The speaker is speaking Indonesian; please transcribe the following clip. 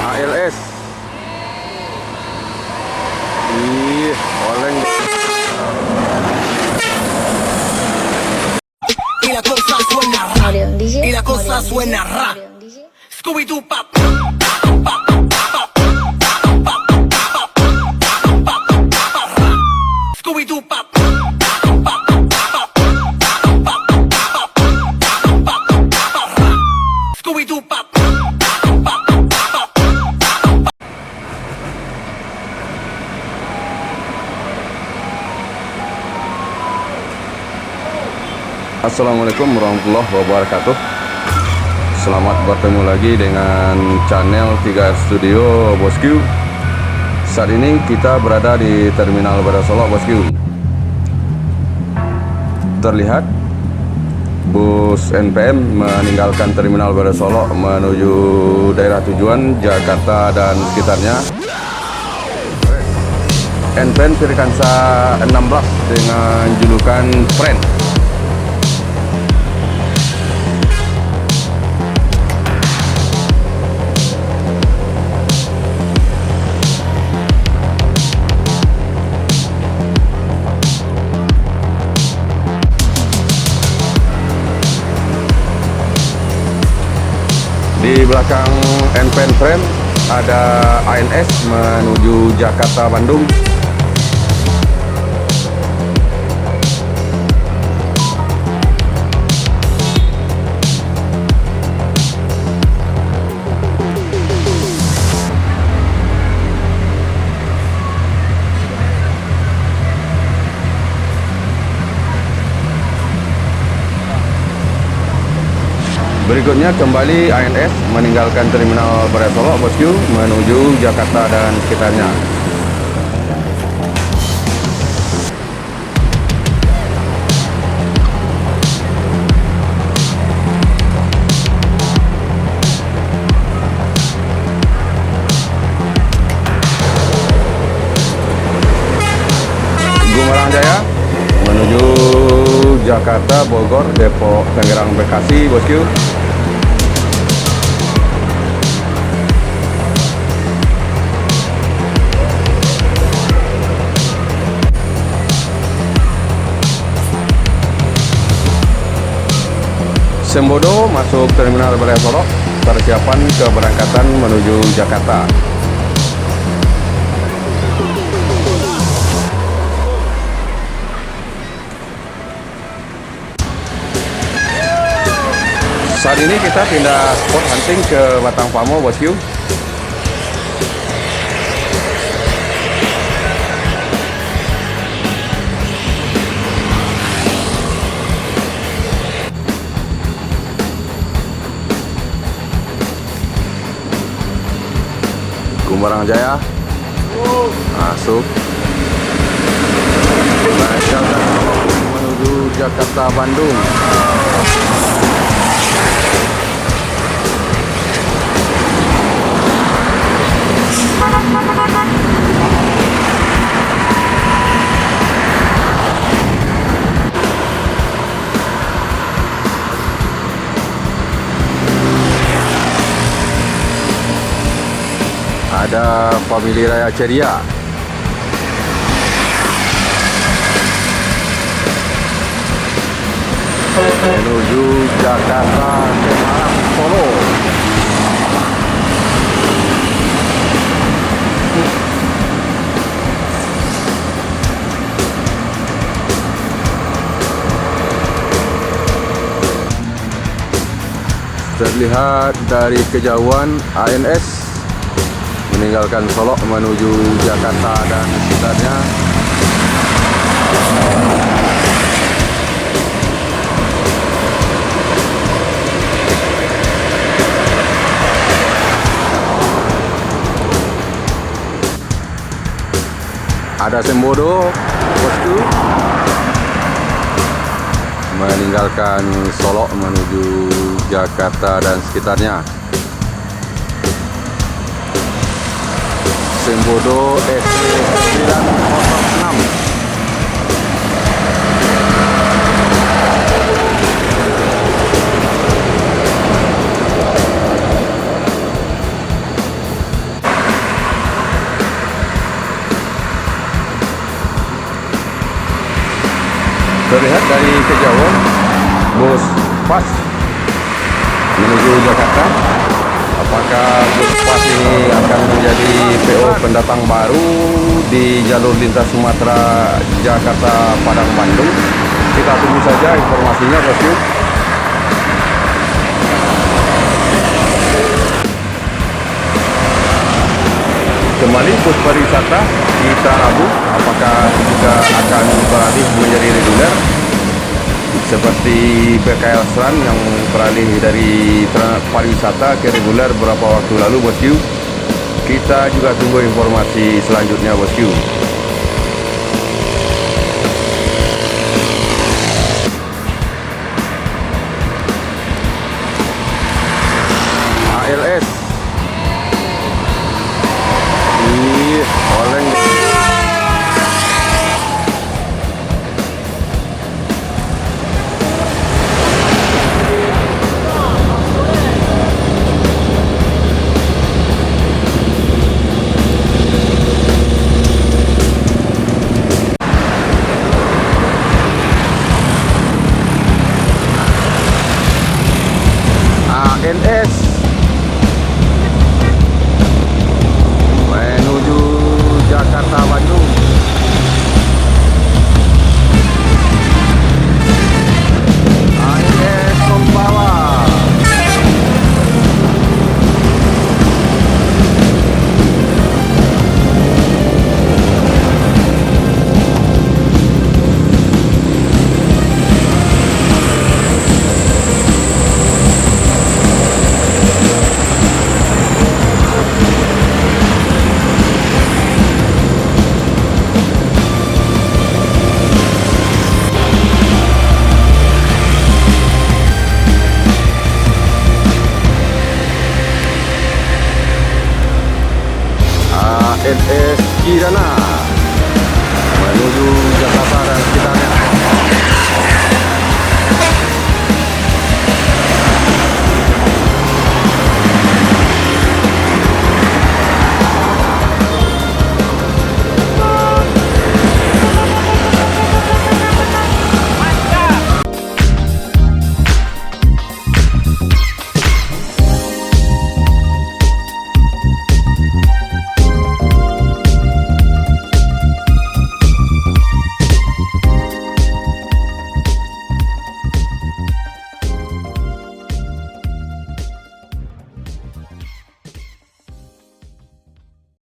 ALS. Ih, oleng. Y la cosa suena ra. Y la cosa suena ra. Scooby-Doo pop. Scooby-Doo pop. Scooby-Doo pop. Assalamualaikum warahmatullahi wabarakatuh. Selamat bertemu lagi dengan channel 3R Studio Bosku. Saat ini kita berada di Terminal Badak Solok Bosku. Terlihat bus NPM meninggalkan Terminal Badak Solok menuju daerah tujuan Jakarta dan sekitarnya. NPM Firkansa 16 dengan julukan Friend. Di belakang NPM Frame ada ALS menuju Jakarta Bandung. Berikutnya kembali ALS meninggalkan Terminal Badak Solok Bosku menuju Jakarta dan sekitarnya. Gumarang Jaya menuju Jakarta, Bogor, Depok, Tangerang, Bekasi Bosku. Sembodo masuk Terminal Badak Solok, persiapan keberangkatan menuju Jakarta. Saat ini kita pindah spot hunting ke Batang Pamo Bosku. Gumarang Jaya masuk menuju Jakarta Bandung. Ada Family Raya Ceria. Menuju Jakarta, Semarang, Solo. Terlihat dari kejauhan ALS meninggalkan Solok menuju Jakarta dan sekitarnya. Ada Sembodo Bosku meninggalkan Solok menuju Jakarta dan sekitarnya. Sembodo SC906. Terlihat dari kejauhan bus pas menuju Jakarta. Apakah bus pas ini akan menjadi PO pendatang baru di jalur lintas Sumatera Jakarta Padang Bandung? Kita tunggu saja informasinya, bosku. Kembali bus pariwisata kita Rabu, apakah juga akan beralih menjadi reguler seperti PKL Seran yang beralih dari pariwisata ke reguler beberapa waktu lalu, bosku? Kita juga tunggu informasi selanjutnya, bosku. ALS di oleng. ANS menuju Jakarta Bandung. ANS membawa ANS Kirana menuju Jakarta dan sekitar